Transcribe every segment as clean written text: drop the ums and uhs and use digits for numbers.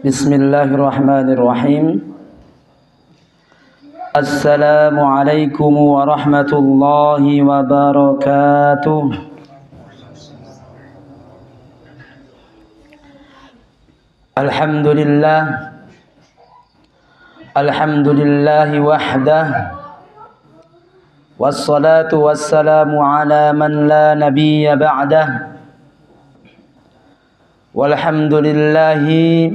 Bismillahirrahmanirrahim. Assalamualaikum warahmatullahi wabarakatuh. Alhamdulillah. Alhamdulillahi wahdah. Wassalatu wassalamu ala man la nabiyya ba'dah. Walhamdulillahi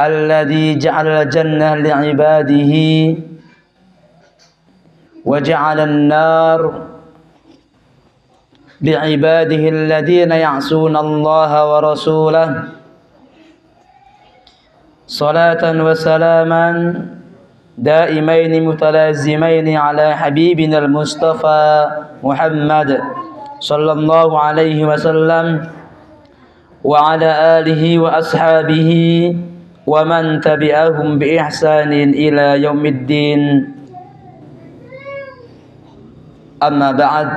alladzi ja'ala jannah li'ibadihi wa ja'ala an-nar li'ibadihi alladhina ya'suna Allah wa rasulahu. Salatan wa salaman دائمين متلازمين على حبيبنا المصطفى محمد صلى الله عليه وسلم وعلى آله وأصحابه ومن تبعهم بإحسان إلى يوم الدين. أما بعد،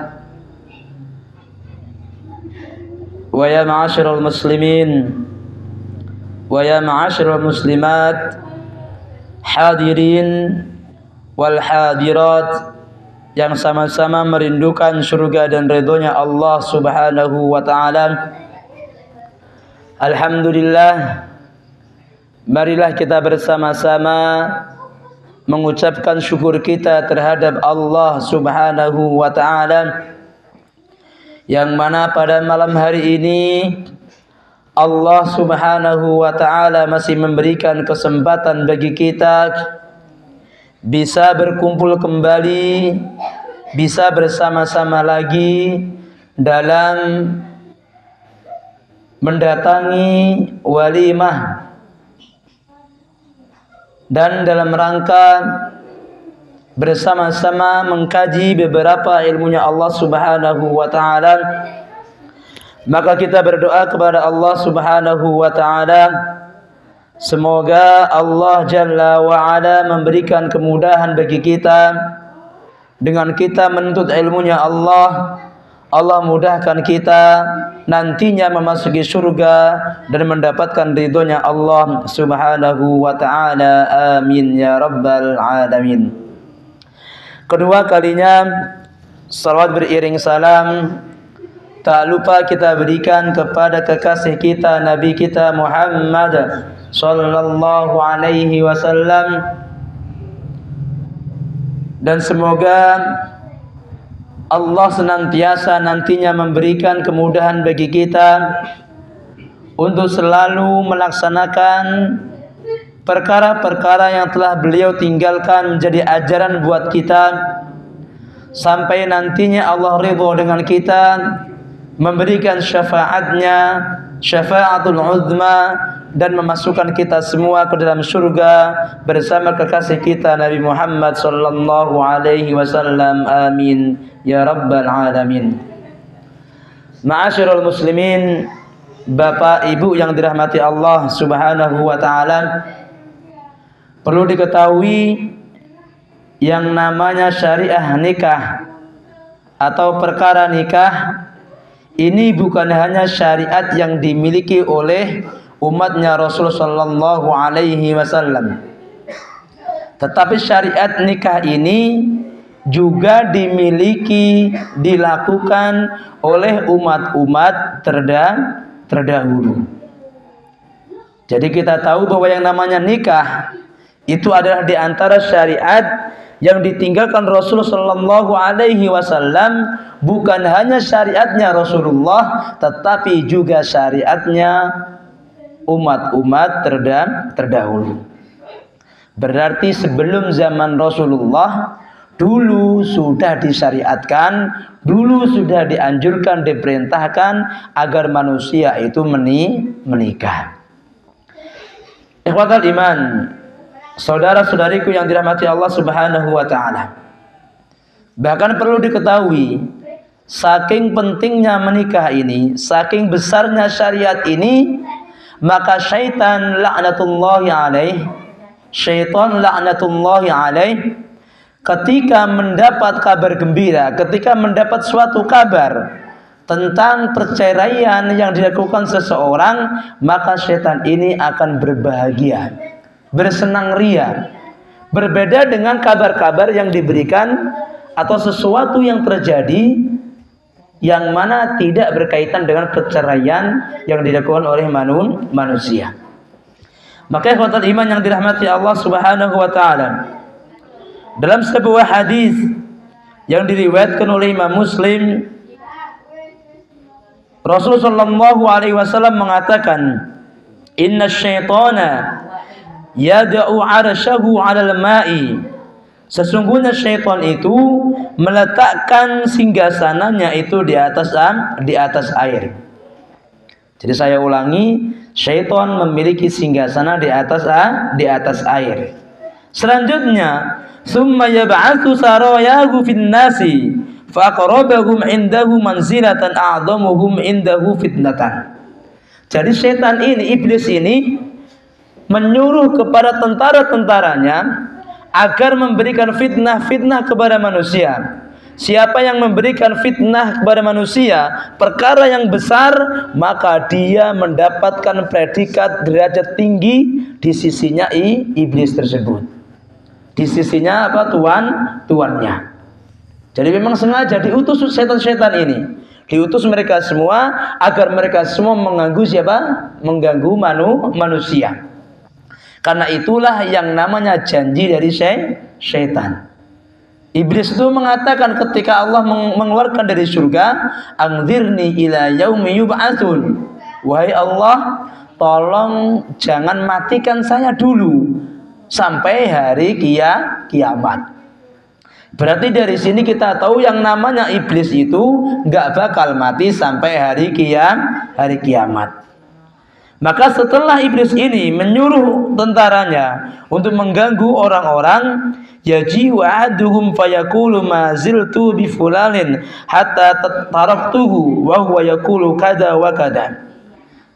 ويا معاشر المسلمين ويا معاشر المسلمات, hadirin wal hadirat yang sama-sama merindukan surga dan ridhonya Allah Subhanahu wa ta'ala. Alhamdulillah, marilah kita bersama-sama mengucapkan syukur kita terhadap Allah Subhanahu wa ta'ala, yang mana pada malam hari ini Allah Subhanahu wa ta'ala masih memberikan kesempatan bagi kita bisa berkumpul kembali, bisa bersama-sama lagi dalam mendatangi walimah dan dalam rangka bersama-sama mengkaji beberapa ilmunya Allah Subhanahu wa ta'ala. Maka kita berdoa kepada Allah Subhanahu wa ta'ala, semoga Allah Jalla wa Ala memberikan kemudahan bagi kita dengan kita menuntut ilmunya Allah. Allah mudahkan kita nantinya memasuki surga dan mendapatkan ridhonya Allah Subhanahu wa ta'ala. Amin ya rabbal alamin. Kedua kalinya, salawat beriring salam tak lupa kita berikan kepada kekasih kita, Nabi kita Muhammad sallallahu alaihi wasallam, dan semoga Allah senantiasa nantinya memberikan kemudahan bagi kita untuk selalu melaksanakan perkara-perkara yang telah beliau tinggalkan menjadi ajaran buat kita, sampai nantinya Allah ridho dengan kita, memberikan syafaatnya, syafaatul uzma, dan memasukkan kita semua ke dalam surga bersama kekasih kita Nabi Muhammad sallallahu alaihi wasallam. Amin ya rabbal alamin. Ma'asyiral muslimin, Bapak Ibu yang dirahmati Allah Subhanahu wa ta'ala, perlu diketahui yang namanya syariah nikah atau perkara nikah ini bukan hanya syariat yang dimiliki oleh umatnya Rasul sallallahu alaihi wasallam, tetapi syariat nikah ini juga dimiliki, dilakukan oleh umat-umat terdahulu. Jadi kita tahu bahwa yang namanya nikah itu adalah di antara syariat yang ditinggalkan Rasul sallallahu alaihi wasallam, bukan hanya syariatnya Rasulullah tetapi juga syariatnya umat-umat terdahulu. Berarti sebelum zaman Rasulullah dulu sudah disyariatkan, dulu sudah dianjurkan, diperintahkan agar manusia itu menikah. Ikhwatal iman, saudara-saudariku yang dirahmati Allah Subhanahu wa ta'ala, bahkan perlu diketahui, saking pentingnya menikah ini, saking besarnya syariat ini, maka syaitan laknatullahi alaih ketika mendapat kabar gembira, ketika mendapat suatu kabar tentang perceraian yang dilakukan seseorang, maka setan ini akan berbahagia, bersenang ria. Berbeda dengan kabar-kabar yang diberikan atau sesuatu yang terjadi yang mana tidak berkaitan dengan perceraian yang dilakukan oleh manusia. Maka ikhwatul iman yang dirahmati Allah Subhanahu wa taala, dalam sebuah hadis yang diriwayatkan oleh Imam Muslim, Rasulullah sallallahu alaihi wasallam mengatakan, "Inna syaitana yada'u 'arsyahu 'alal ma'i." Sesungguhnya syaitan itu meletakkan singgasananya itu di atas air. Jadi saya ulangi, syaitan memiliki singgasana di atas air. Selanjutnya, "Tsumma yab'atsu sarayahu fin nasi faqarabahum 'indahu manzilatan a'dhamuhum 'indahu fitnatan." Jadi syaitan ini, iblis ini menyuruh kepada tentara-tentaranya agar memberikan fitnah kepada manusia. Siapa yang memberikan fitnah kepada manusia, perkara yang besar, maka dia mendapatkan predikat derajat tinggi di sisinya iblis tersebut. Di sisinya apa? Tuannya. Jadi memang sengaja diutus setan-setan ini, diutus mereka semua agar mereka semua mengganggu siapa? Mengganggu manusia. Karena itulah yang namanya janji dari syaitan. Iblis itu mengatakan ketika Allah mengeluarkan dari surga, "Anzirni ila yaumi yub'atsun." Wahai Allah, tolong jangan matikan saya dulu sampai hari kiamat. Berarti dari sini kita tahu yang namanya iblis itu nggak bakal mati sampai hari kiamat. Maka setelah iblis ini menyuruh tentaranya untuk mengganggu orang-orang, yaji'u ahaduhum fayaqulu ma ziltu bi fulanin hatta taraktuhu wa huwa yaqulu kada wa kada.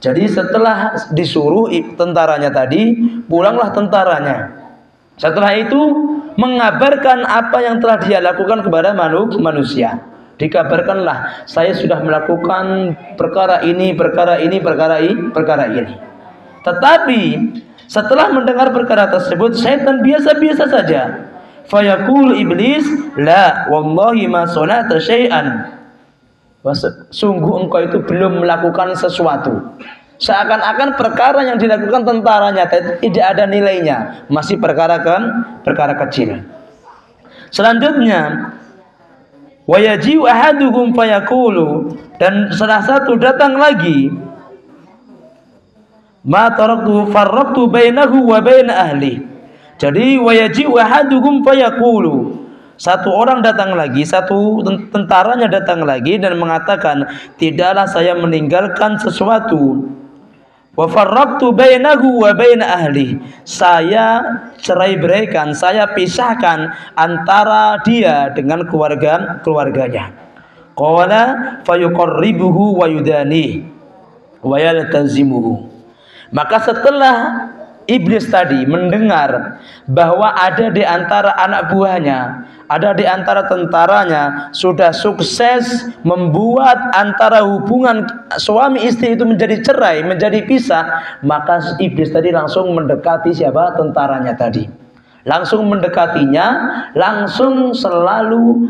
Jadi setelah disuruh tentaranya tadi, pulanglah tentaranya. Setelah itu mengabarkan apa yang telah dia lakukan kepada manusia. Dikabarkanlah, saya sudah melakukan perkara ini. Tetapi setelah mendengar perkara tersebut, syaitan biasa-biasa saja. Fayaqul iblis, la wallahi ma sana'ta syai'an. Sungguh engkau itu belum melakukan sesuatu. Seakan-akan perkara yang dilakukan tentaranya tidak ada nilainya, masih perkara kecil. Selanjutnya, wa yaji'u ahaduhum fayaqulu, dan salah satu datang lagi, ma taraktu farraqtu bainahu wa bain ahli. Jadi wa yaji'u ahaduhum fayaqulu, satu orang datang lagi, satu tentaranya datang lagi dan mengatakan, tidaklah saya meninggalkan sesuatu. Wa farraqtu bainahu wa bain ahli, saya cerai-beraikan, saya pisahkan antara dia dengan keluarganya. Qala fayuqarribuhu wa yudani wa yaltazimuhu. Maka setelah iblis tadi mendengar bahwa ada di antara anak buahnya, ada di antara tentaranya sudah sukses membuat antara hubungan suami istri itu menjadi cerai, menjadi pisah, maka iblis tadi langsung mendekati siapa? Tentaranya tadi. Langsung mendekatinya, langsung selalu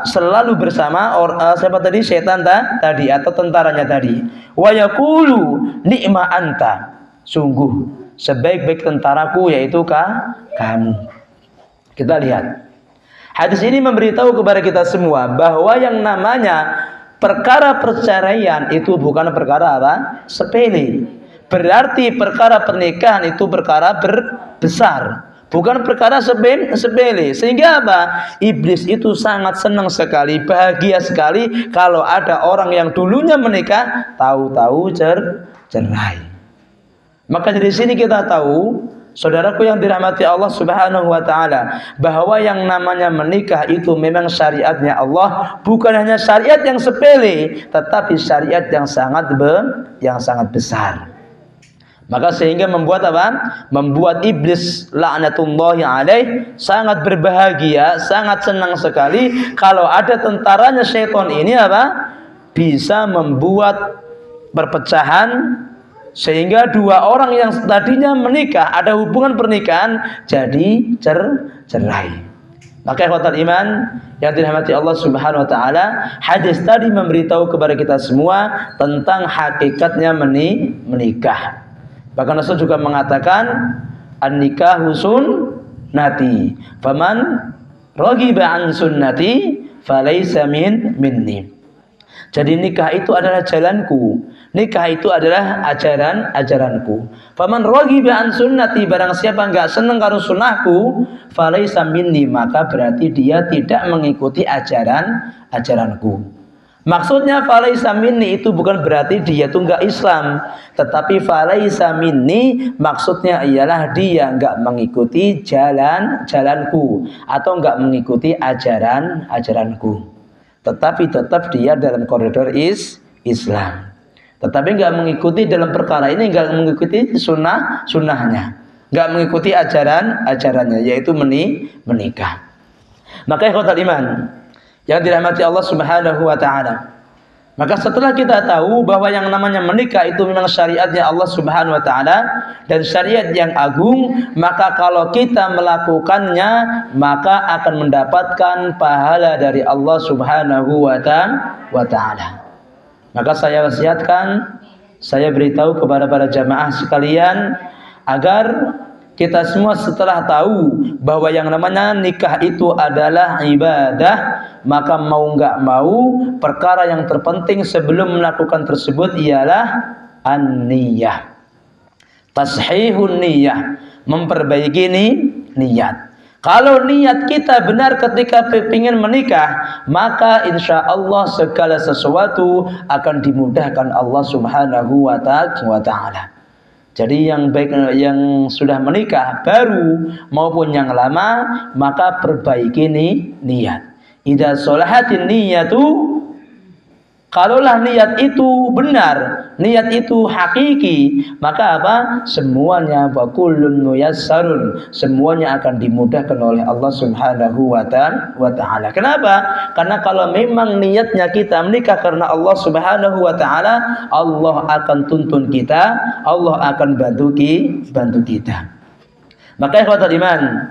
selalu bersama siapa tadi? Setan tadi atau tentaranya tadi. Wa yaqulu ni'ma anta. Sungguh sebaik-baik tentaraku yaitu kamu. Kita lihat, hadis ini memberitahu kepada kita semua bahwa yang namanya perkara perceraian itu bukan perkara sepele. Berarti perkara pernikahan itu perkara besar, bukan perkara sepele. Sehingga iblis itu sangat senang sekali, bahagia sekali kalau ada orang yang dulunya menikah tahu-tahu cerai. Maka dari sini kita tahu, saudaraku yang dirahmati Allah Subhanahu wa taala, bahwa yang namanya menikah itu memang syariatnya Allah, bukan hanya syariat yang sepele, tetapi syariat yang sangat besar. Maka sehingga membuat apa? Membuat iblis laknatullahi alaih sangat berbahagia, sangat senang sekali kalau ada tentaranya syaitan ini apa? Bisa membuat perpecahan sehingga dua orang yang tadinya menikah, ada hubungan pernikahan jadi cerai. Maka ikhwatal iman yang dirahmati Allah Subhanahu wa taala, hadis tadi memberitahu kepada kita semua tentang hakikatnya menikah. Bahkan Rasul juga mengatakan an-nikahu sunnati, faman raghiba an sunnati falaysa minni. Jadi nikah itu adalah jalanku, nikah itu adalah ajaranku. Faman raghiba an sunnati, barang siapa enggak senang karo sunnahku, falaysa minni, maka berarti dia tidak mengikuti ajaranku. Maksudnya falaysa minni itu bukan berarti dia itu enggak Islam, tetapi falaysa minni maksudnya ialah dia enggak mengikuti jalanku atau enggak mengikuti ajaranku. Tetapi tetap dia dalam koridor Islam. Tetapi enggak mengikuti dalam perkara ini, enggak mengikuti sunnahnya, enggak mengikuti ajarannya, yaitu menikah. Maka ikhwatal iman yang dirahmati Allah Subhanahu wa taala, maka setelah kita tahu bahwa yang namanya menikah itu memang syariatnya Allah Subhanahu wa taala dan syariat yang agung, maka kalau kita melakukannya maka akan mendapatkan pahala dari Allah Subhanahu wa taala. Maka saya wasiatkan, saya beritahu kepada para jamaah sekalian agar kita semua setelah tahu bahwa yang namanya nikah itu adalah ibadah, maka mau nggak mau perkara yang terpenting sebelum melakukan tersebut ialah an-niyah, tashihun niyah, memperbaiki niat. Kalau niat kita benar ketika ingin menikah, maka insya Allah segala sesuatu akan dimudahkan Allah Subhanahu wa taala. Jadi yang baik yang sudah menikah baru maupun yang lama, maka perbaiki niat. Idza sholahatin niyatu, kalaulah niat itu benar, niat itu hakiki, maka apa? Semuanya kullun muyassarun, semuanya akan dimudahkan oleh Allah Subhanahu wa taala. Kenapa? Karena kalau memang niatnya kita menikah karena Allah Subhanahu wa taala, Allah akan tuntun kita, Allah akan bantu kita. Maka ikhwatal iman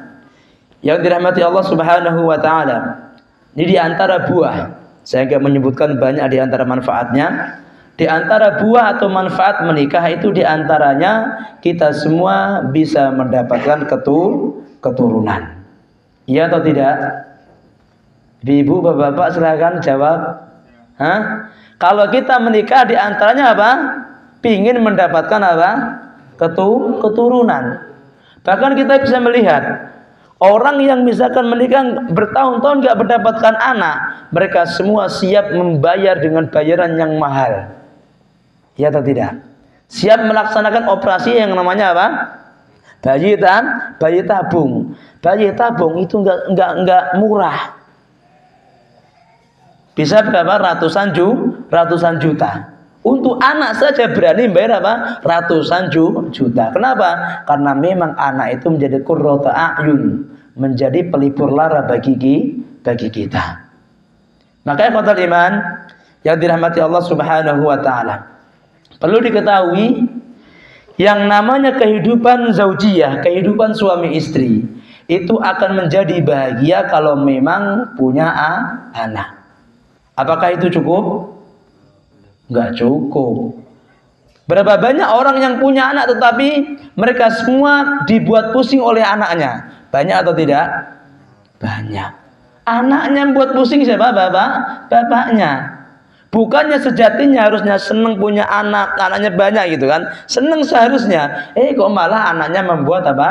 yang dirahmati Allah Subhanahu wa taala, ini di antara buah, saya enggak menyebutkan banyak di antara manfaatnya. Di antara buah atau manfaat menikah itu di antaranya kita semua bisa mendapatkan keturunan. Iya atau tidak? Ibu, bapak silakan jawab. Kalau kita menikah di antaranya apa? Pingin mendapatkan apa? Keturunan. Bahkan kita bisa melihat orang yang misalkan menikah bertahun-tahun nggak mendapatkan anak, mereka semua siap membayar dengan bayaran yang mahal. Ya atau tidak? Siap melaksanakan operasi yang namanya apa? Bayi tabung. Bayi tabung itu enggak murah. Bisa berapa? Ratusan juta. Untuk anak saja berani bayar apa? Ratusan juta. Kenapa? Karena memang anak itu menjadi qurrata a'yun, menjadi pelipur lara bagi kita. Maka ikhwatal iman yang dirahmati Allah Subhanahu wa taala, perlu diketahui yang namanya kehidupan zaujiyah, kehidupan suami istri itu akan menjadi bahagia kalau memang punya anak. Apakah itu cukup? Enggak cukup. Berapa banyak orang yang punya anak tetapi mereka semua dibuat pusing oleh anaknya? Banyak atau tidak? Banyak. Anaknya buat pusing siapa? Bapaknya. Bukannya sejatinya harusnya senang punya anak, anaknya banyak gitu kan? Senang seharusnya. Kok malah anaknya membuat apa?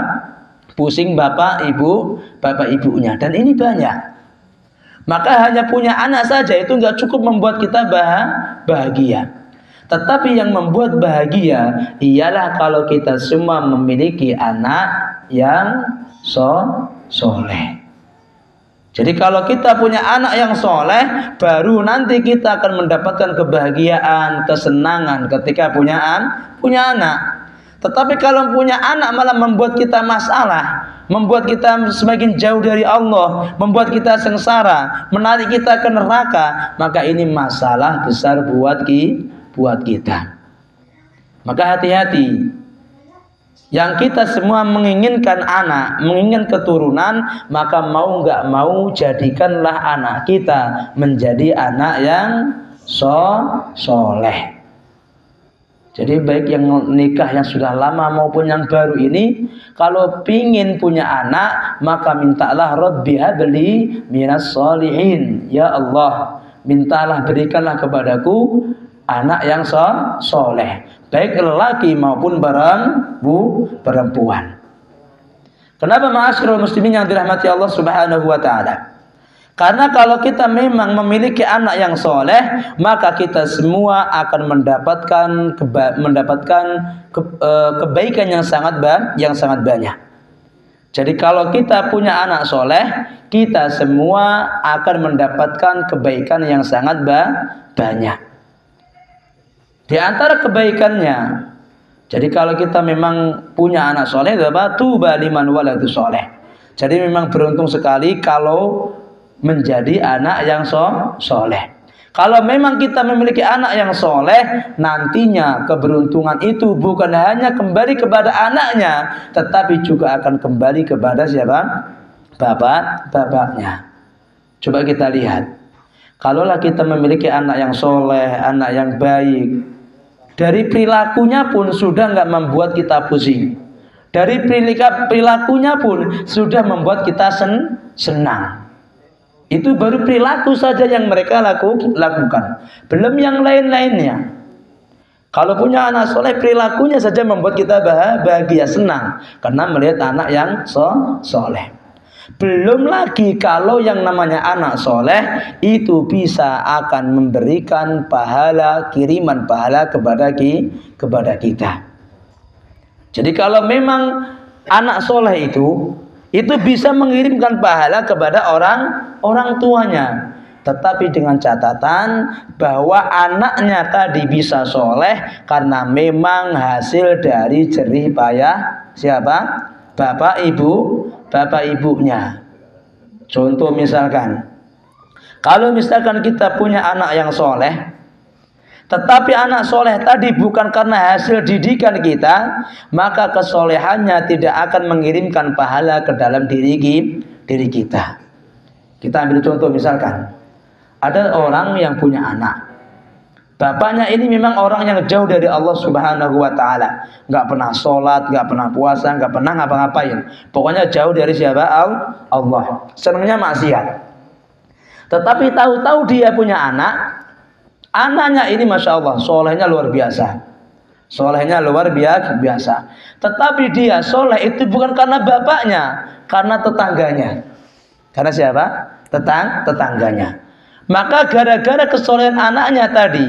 Pusing bapak ibunya. Dan ini banyak. Maka hanya punya anak saja itu enggak cukup membuat kita bahagia. Tetapi yang membuat bahagia ialah kalau kita semua memiliki anak yang soleh. Jadi kalau kita punya anak yang soleh, baru nanti kita akan mendapatkan kebahagiaan, kesenangan ketika punya anak. Tetapi kalau punya anak malah membuat kita masalah, membuat kita semakin jauh dari Allah, membuat kita sengsara, menarik kita ke neraka, maka ini masalah besar buat kita. Maka hati-hati. Yang kita semua menginginkan anak, menginginkan keturunan, maka mau nggak mau jadikanlah anak kita menjadi anak yang soleh. Jadi baik yang nikah yang sudah lama maupun yang baru ini, kalau pingin punya anak, maka mintalah Rabbi habli minas solihin. Ya Allah, mintalah berikanlah kepadaku anak yang soleh, baik lelaki maupun perempuan. Kenapa ma'asyiral muslimin yang dirahmati Allah Subhanahu wa taala? Karena kalau kita memang memiliki anak yang soleh, maka kita semua akan mendapatkan kebaikan yang sangat banyak. Jadi kalau kita punya anak soleh, kita semua akan mendapatkan kebaikan yang sangat banyak. Di antara kebaikannya, jadi kalau kita memang punya anak soleh, tuba liman waladu soleh. Jadi memang beruntung sekali kalau menjadi anak yang soleh. Kalau memang kita memiliki anak yang soleh, nantinya keberuntungan itu bukan hanya kembali kepada anaknya, tetapi juga akan kembali kepada siapa? Bapaknya. Coba kita lihat. Kalaulah kita memiliki anak yang soleh, anak yang baik, dari perilakunya pun sudah nggak membuat kita pusing. Dari perilakunya pun sudah membuat kita senang. Itu baru perilaku saja yang mereka lakukan. Belum yang lain-lainnya. Kalau punya anak soleh, perilakunya saja membuat kita bahagia, senang. Karena melihat anak yang soleh. Belum lagi kalau yang namanya anak soleh, itu bisa akan memberikan pahala, kiriman pahala kepada kita. Jadi kalau memang anak soleh itu bisa mengirimkan pahala kepada orang tuanya, tetapi dengan catatan bahwa anaknya tadi bisa soleh karena memang hasil dari jerih payah siapa? Bapak ibunya. Contoh misalkan, kalau misalkan kita punya anak yang soleh, tetapi anak soleh tadi bukan karena hasil didikan kita, maka kesolehannya tidak akan mengirimkan pahala ke dalam diri kita. Kita ambil contoh misalkan, ada orang yang punya anak. Bapaknya ini memang orang yang jauh dari Allah Subhanahu wa taala. Enggak pernah sholat, enggak pernah puasa, enggak pernah ngapa-ngapain. Pokoknya jauh dari siapa? Allah. Senangnya maksiat. Tetapi tahu-tahu dia punya anak. Anaknya ini Masya Allah, solehnya luar biasa. Solehnya luar biasa. Tetapi dia soleh itu bukan karena bapaknya, karena tetangganya. Karena siapa? Tetangganya. Maka gara-gara kesolehan anaknya tadi,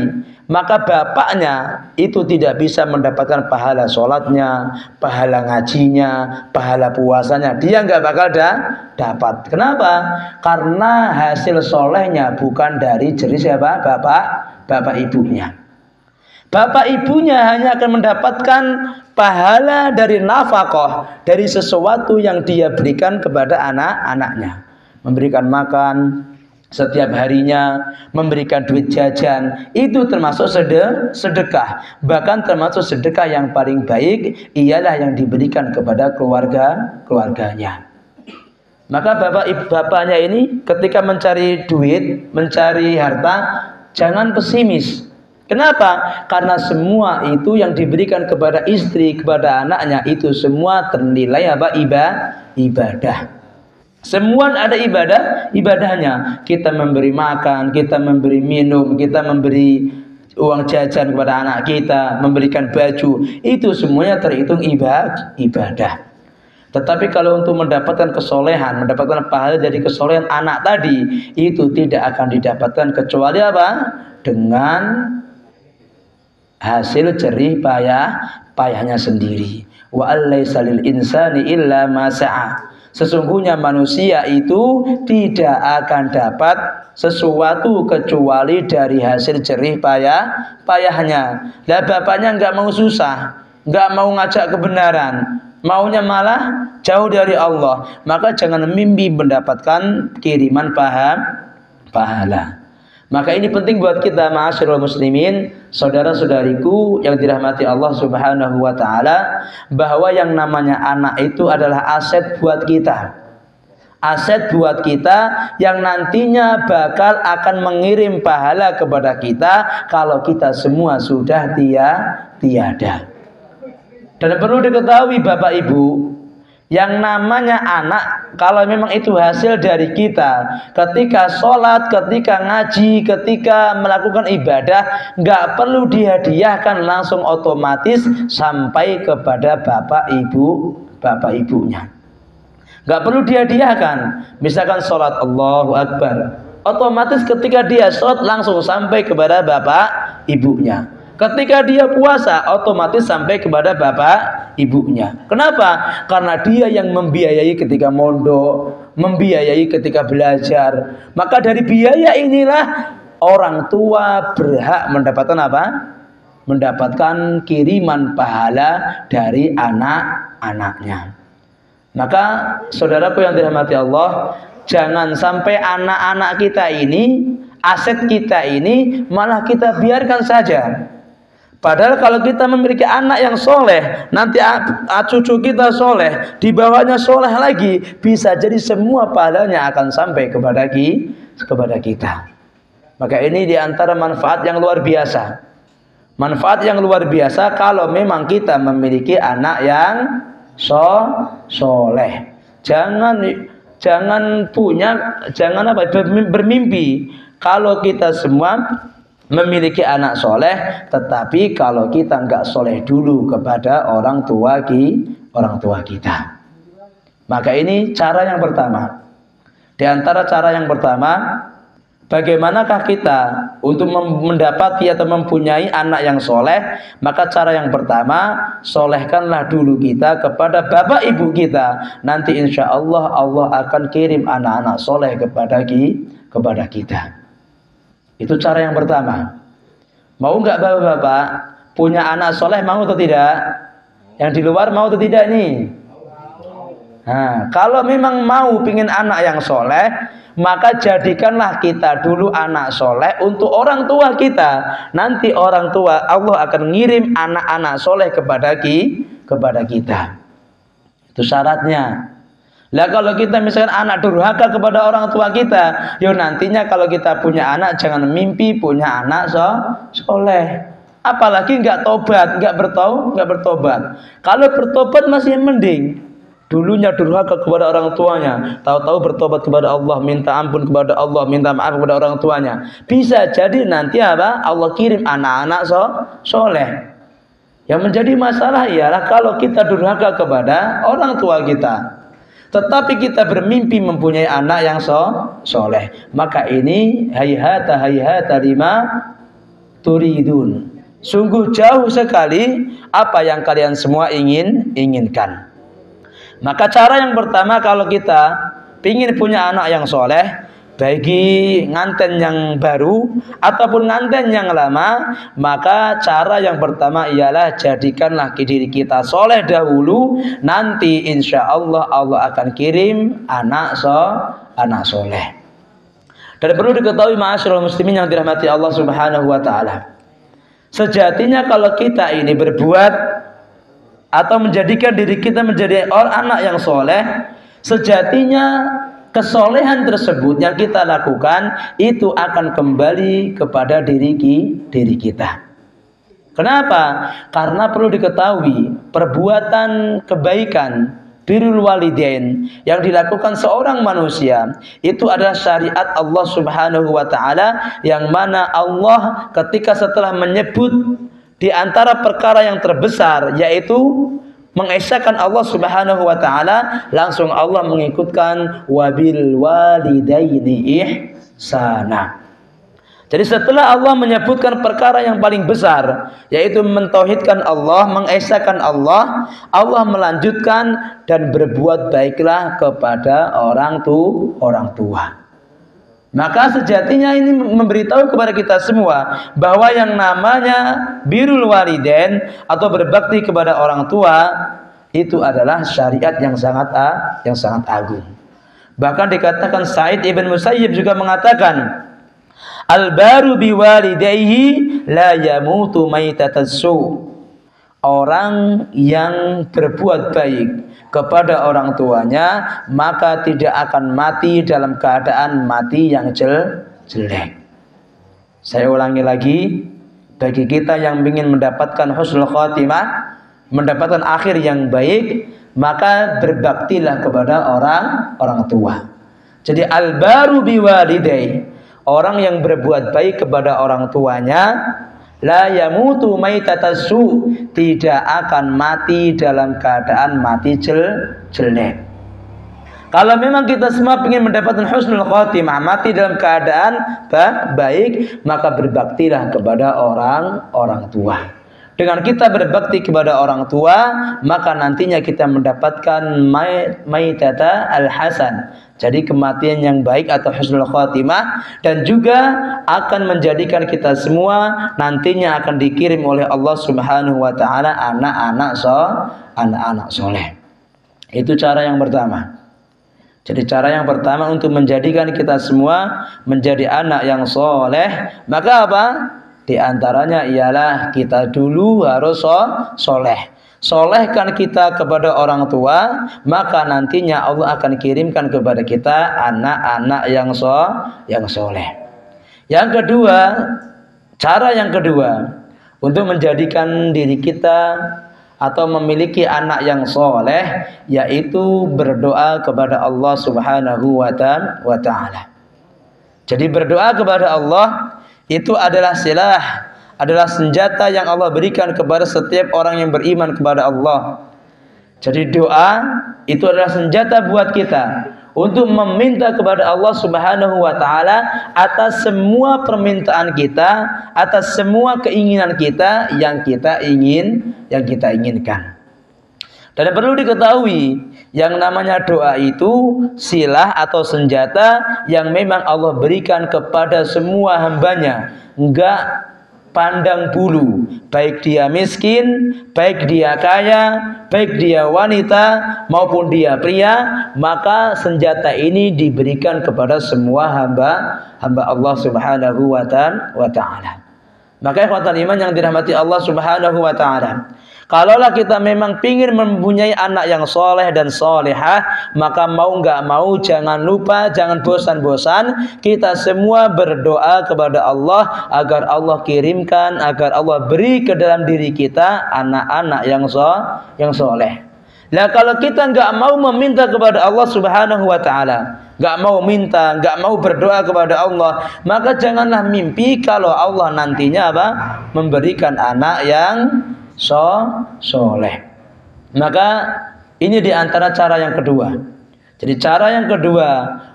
maka bapaknya itu tidak bisa mendapatkan pahala sholatnya, pahala ngajinya, pahala puasanya. Dia nggak bakal dapat. Kenapa? Karena hasil solehnya bukan dari jerih siapa? Bapak ibunya. Bapak ibunya hanya akan mendapatkan pahala dari nafkah, dari sesuatu yang dia berikan kepada anak-anaknya. Memberikan makan setiap harinya, memberikan duit jajan, itu termasuk sedekah. Bahkan termasuk sedekah yang paling baik ialah yang diberikan kepada keluarganya. Maka bapaknya ini ketika mencari duit, mencari harta, jangan pesimis. Kenapa? Karena semua itu yang diberikan kepada istri, kepada anaknya, itu semua ternilai ibadah. Semua ada ibadahnya. Kita memberi makan, kita memberi minum, kita memberi uang jajan kepada anak kita, memberikan baju, itu semuanya terhitung ibadah. Tetapi kalau untuk mendapatkan kesolehan, mendapatkan pahala dari kesolehan anak tadi, itu tidak akan didapatkan kecuali apa? Dengan hasil jerih payahnya sendiri. Wa allaisa lil insani illa ma sa'a. Sesungguhnya manusia itu tidak akan dapat sesuatu kecuali dari hasil jerih payahnya. Lah bapaknya nggak mau susah. nggak mau ngajak kebenaran, maunya malah jauh dari Allah, maka jangan mimpi mendapatkan kiriman pahala. Maka ini penting buat kita, ma'asyiral muslimin, saudara-saudariku yang dirahmati Allah Subhanahu wa taala, bahwa yang namanya anak itu adalah aset buat kita. Aset buat kita yang nantinya bakal akan mengirim pahala kepada kita kalau kita semua sudah tiada. Dan perlu diketahui Bapak Ibu, yang namanya anak, kalau memang itu hasil dari kita, ketika sholat, ketika ngaji, ketika melakukan ibadah, nggak perlu dihadiahkan langsung otomatis sampai kepada bapak ibunya. Nggak perlu dihadiahkan. Misalkan sholat Allahu Akbar, otomatis ketika dia sholat langsung sampai kepada bapak ibunya. Ketika dia puasa, otomatis sampai kepada bapak ibunya. Kenapa? Karena dia yang membiayai ketika mondok, membiayai ketika belajar. Maka dari biaya inilah orang tua berhak mendapatkan apa? Mendapatkan kiriman pahala dari anak-anaknya. Maka saudaraku yang dirahmati Allah, jangan sampai anak-anak kita ini, aset kita ini malah kita biarkan saja. Padahal kalau kita memiliki anak yang soleh, nanti cucu kita soleh, di bawahnya soleh lagi, bisa jadi semua pahalanya akan sampai kepada kita. Maka ini diantara manfaat yang luar biasa. Manfaat yang luar biasa kalau memang kita memiliki anak yang soleh. Jangan bermimpi kalau kita semua memiliki anak soleh, tetapi kalau kita nggak soleh dulu kepada orang tua kita. Maka ini cara yang pertama. Di antara cara yang pertama, bagaimanakah kita untuk mendapati atau mempunyai anak yang soleh? Maka cara yang pertama, solehkanlah dulu kita kepada bapak ibu kita. Nanti insya Allah akan kirim anak-anak soleh kepada kita. Itu cara yang pertama. Mau nggak bapak-bapak punya anak soleh, mau atau tidak? Yang di luar mau atau tidak nih? Nah, kalau memang mau pingin anak yang soleh, maka jadikanlah kita dulu anak soleh untuk orang tua kita. Nanti orang tua Allah akan ngirim anak-anak soleh kepada kita. Itu syaratnya. Lah kalau kita misalkan anak durhaka kepada orang tua kita, yo nantinya kalau kita punya anak jangan mimpi punya anak soleh. Apalagi nggak tobat, nggak bertobat. Kalau bertobat masih mending. Dulunya durhaka kepada orang tuanya, tahu-tahu bertobat kepada Allah, minta ampun kepada Allah, minta maaf kepada orang tuanya. Bisa jadi nanti apa? Allah kirim anak-anak soleh. Yang menjadi masalah ialah kalau kita durhaka kepada orang tua kita, tetapi kita bermimpi mempunyai anak yang soleh, maka ini hayhata lima turidun. Sungguh jauh sekali apa yang kalian semua inginkan. Maka cara yang pertama kalau kita ingin punya anak yang soleh, bagi nganten yang baru ataupun nganten yang lama, maka cara yang pertama ialah jadikanlah diri kita soleh dahulu. Nanti insya Allah akan kirim anak soleh. Dan perlu diketahui ma'asyiral muslimin yang dirahmati Allah Subhanahu wa taala, sejatinya kalau kita ini berbuat atau menjadikan diri kita menjadi anak yang soleh, sejatinya kesolehan tersebut yang kita lakukan itu akan kembali kepada diri kita. Kenapa? Karena perlu diketahui perbuatan kebaikan, birrul walidain yang dilakukan seorang manusia itu adalah syariat Allah Subhanahu wa taala, yang mana Allah ketika setelah menyebut di antara perkara yang terbesar yaitu mengesahkan Allah Subhanahu wa taala, langsung Allah mengikutkan wabil walidaini ihsana. Jadi setelah Allah menyebutkan perkara yang paling besar yaitu mentauhidkan Allah, mengesahkan Allah, Allah melanjutkan dan berbuat baiklah kepada orang tua. Maka sejatinya ini memberitahu kepada kita semua bahwa yang namanya birrul walidain atau berbakti kepada orang tua itu adalah syariat yang sangat agung. Bahkan dikatakan Sa'id ibn Musayyib juga mengatakan, al-baru biwalidayhi la yamutu maitatassu. Orang yang berbuat baik kepada orang tuanya maka tidak akan mati dalam keadaan mati yang jelek. Saya ulangi lagi, bagi kita yang ingin mendapatkan husnul khatimah, mendapatkan akhir yang baik, maka berbaktilah kepada orang tua. Jadi al-baru biwalidayhi, orang yang berbuat baik kepada orang tuanya, la yamutu maitatassu, tidak akan mati dalam keadaan mati jelek. Kalau memang kita semua ingin mendapatkan husnul khatimah, mati dalam keadaan baik, maka berbaktilah kepada orang tua. Dengan kita berbakti kepada orang tua, maka nantinya kita mendapatkan maitata al-hasan, jadi kematian yang baik atau husnul khatimah, dan juga akan menjadikan kita semua nantinya akan dikirim oleh Allah Subhanahu wa taala anak-anak soleh. Itu cara yang pertama. Jadi cara yang pertama untuk menjadikan kita semua menjadi anak yang soleh, maka apa? Di antaranya ialah kita dulu harus soleh. Solehkan kita kepada orang tua, maka nantinya Allah akan kirimkan kepada kita anak-anak yang soleh. Yang kedua, cara yang kedua untuk menjadikan diri kita atau memiliki anak yang soleh, yaitu berdoa kepada Allah Subhanahu wa ta'ala. Jadi berdoa kepada Allah itu adalah silah, adalah senjata yang Allah berikan kepada setiap orang yang beriman kepada Allah. Jadi doa itu adalah senjata buat kita untuk meminta kepada Allah Subhanahu wa taala atas semua permintaan kita, atas semua keinginan kita yang kita inginkan. Dan perlu diketahui, yang namanya doa itu silah atau senjata yang memang Allah berikan kepada semua hambanya. Enggak pandang bulu, baik dia miskin, baik dia kaya, baik dia wanita maupun dia pria, maka senjata ini diberikan kepada semua hamba Allah Subhanahu wa ta'ala. Maka ikhwatal iman yang dirahmati Allah Subhanahu wa ta'ala, kalaulah kita memang ingin mempunyai anak yang soleh dan solehah, maka mau nggak mau jangan lupa, jangan bosan-bosan kita semua berdoa kepada Allah agar Allah kirimkan, agar Allah beri ke dalam diri kita anak-anak yang soleh. Nah, kalau kita nggak mau meminta kepada Allah Subhanahu wa ta'ala, nggak mau minta, nggak mau berdoa kepada Allah, maka janganlah mimpi kalau Allah nantinya memberikan anak yang soleh. Maka ini diantara cara yang kedua. Jadi cara yang kedua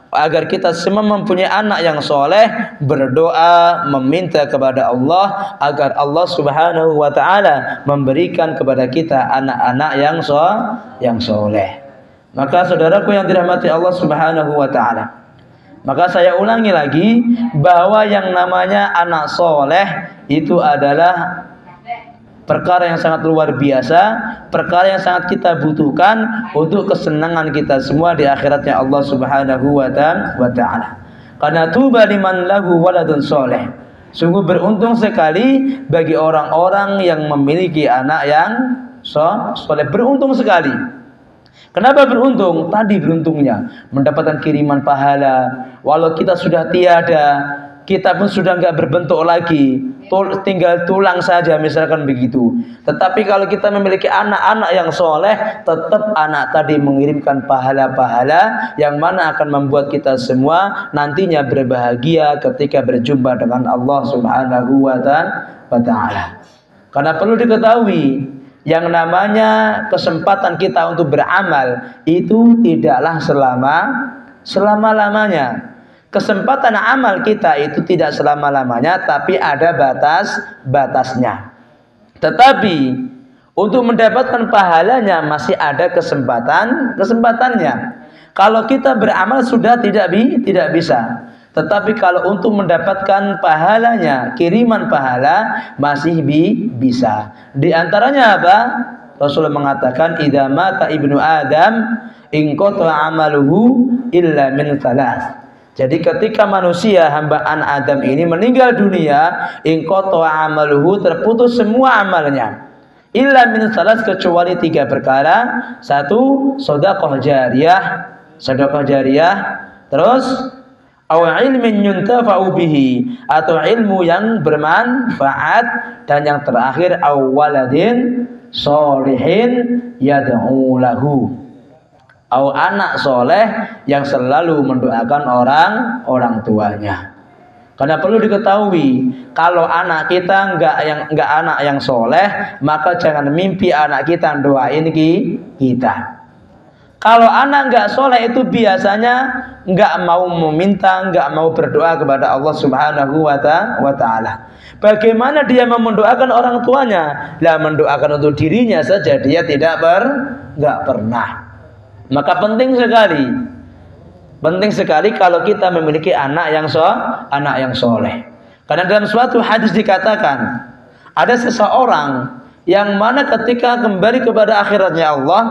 agar kita semua mempunyai anak yang soleh, berdoa meminta kepada Allah agar Allah Subhanahu wa ta'ala memberikan kepada kita anak-anak yang soleh. Maka saudaraku yang dirahmati Allah Subhanahu wa ta'ala, maka saya ulangi lagi bahwa yang namanya anak soleh itu adalah perkara yang sangat luar biasa, perkara yang sangat kita butuhkan untuk kesenangan kita semua di akhiratnya Allah Subhanahu wa ta'ala. Karena tuba liman lahu waladun soleh, sungguh beruntung sekali bagi orang-orang yang memiliki anak yang soleh. Beruntung sekali. Kenapa beruntung? Tadi beruntungnya mendapatkan kiriman pahala, walau kita sudah tiada, kita pun sudah enggak berbentuk lagi, tinggal tulang saja misalkan begitu. Tetapi kalau kita memiliki anak-anak yang soleh, tetap anak tadi mengirimkan pahala-pahala yang mana akan membuat kita semua nantinya berbahagia ketika berjumpa dengan Allah Subhanahu wa ta'ala. Karena perlu diketahui, yang namanya kesempatan kita untuk beramal itu tidaklah selama-lamanya. Kesempatan amal kita itu tidak selama-lamanya, tapi ada batasnya. Tetapi untuk mendapatkan pahalanya masih ada kesempatannya. Kalau kita beramal sudah tidak bisa. Tetapi kalau untuk mendapatkan pahalanya, kiriman pahala masih bisa. Di antaranya apa? Rasulullah mengatakan idza mata ibnu Adam inqata amaluhu illa min thalath. Jadi ketika manusia hambaan Adam ini meninggal dunia, inqata amaluhu, terputus semua amalnya. Illa min thalath, kecuali 3 perkara. 1, sedekah jariyah, terus au ilmin yuntafa'u bihi, atau ilmu yang bermanfaat, dan yang terakhir au waladin sholihin yad'u lahu, au anak soleh yang selalu mendoakan orang tuanya. Karena perlu diketahui, kalau anak kita enggak anak yang soleh, maka jangan mimpi anak kita doain kita. Kalau anak enggak soleh itu biasanya enggak mau meminta, enggak mau berdoa kepada Allah Subhanahu wa Ta'ala. Bagaimana dia mau mendoakan orang tuanya? Lah, mendoakan untuk dirinya saja dia enggak pernah. Maka penting sekali kalau kita memiliki anak yang soleh. Karena dalam suatu hadis dikatakan ada seseorang yang mana ketika kembali kepada akhiratnya Allah,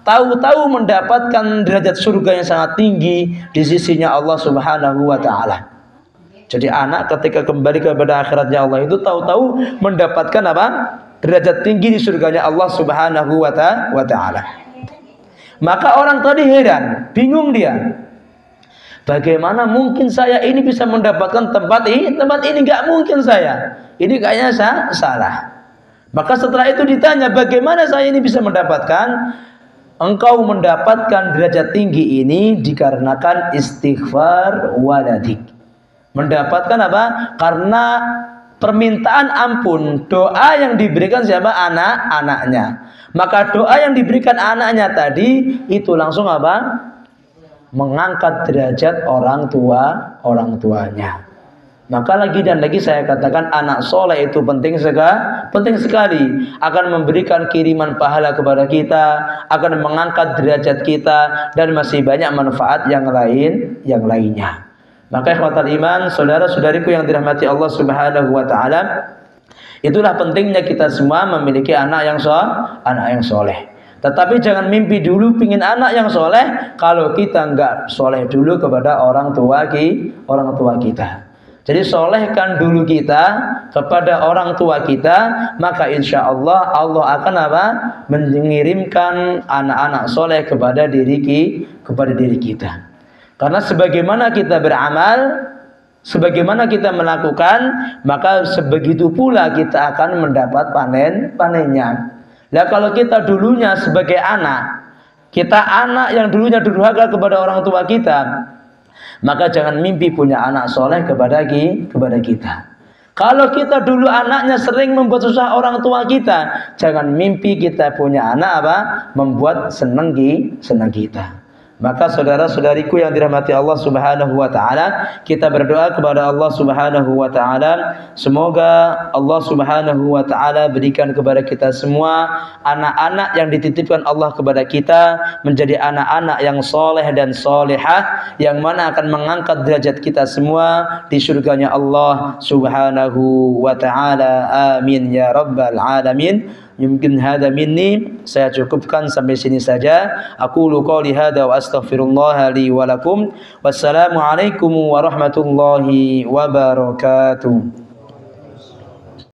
tahu-tahu mendapatkan derajat surga yang sangat tinggi di sisinya Allah Subhanahu wa Ta'ala. Jadi anak ketika kembali kepada akhiratnya Allah itu tahu-tahu mendapatkan apa? Derajat tinggi di surganya Allah Subhanahu wa Ta'ala. Maka orang tadi heran, bingung dia. Bagaimana mungkin saya ini bisa mendapatkan tempat ini? Tempat ini nggak mungkin saya. Ini kayaknya salah. Maka setelah itu ditanya, bagaimana saya ini bisa mendapatkan? Engkau mendapatkan derajat tinggi ini dikarenakan istighfar waladik. Mendapatkan apa? Karena permintaan ampun, doa yang diberikan siapa? Anaknya. Maka doa yang diberikan anaknya tadi itu langsung apa? Mengangkat derajat orang tuanya. Maka lagi dan lagi saya katakan anak soleh itu penting sekali, akan memberikan kiriman pahala kepada kita, akan mengangkat derajat kita, dan masih banyak manfaat yang lainnya. Maka ikhwatal iman, saudara-saudariku yang dirahmati Allah Subhanahu wa Ta'ala, itulah pentingnya kita semua memiliki anak yang soleh. Tetapi jangan mimpi dulu pingin anak yang soleh kalau kita enggak soleh dulu kepada orang tua kita. Jadi solehkan dulu kita kepada orang tua kita, maka insya Allah akan apa? Mengirimkan anak-anak soleh kepada diri kita. Karena sebagaimana kita beramal, sebagaimana kita melakukan, maka sebegitu pula kita akan mendapat panennya. Nah, kalau kita dulunya sebagai anak, kita anak yang dulunya durhaka kepada orang tua kita, maka jangan mimpi punya anak soleh kepada kita. Kalau kita dulu anaknya sering membuat susah orang tua kita, jangan mimpi kita punya anak apa? Membuat senang kita. Maka saudara-saudariku yang dirahmati Allah Subhanahu wa Ta'ala, kita berdoa kepada Allah Subhanahu wa Ta'ala, semoga Allah Subhanahu wa Ta'ala berikan kepada kita semua anak-anak yang dititipkan Allah kepada kita menjadi anak-anak yang soleh dan solehah, yang mana akan mengangkat derajat kita semua di surganya Allah Subhanahu wa Ta'ala. Amin ya rabbal alamin. Mungkin hada minni, saya cukupkan sampai sini saja. Aqulu qouli hada wa astaghfirullah li wa lakum. Wassalamu alaikum warahmatullahi wabarakatuh.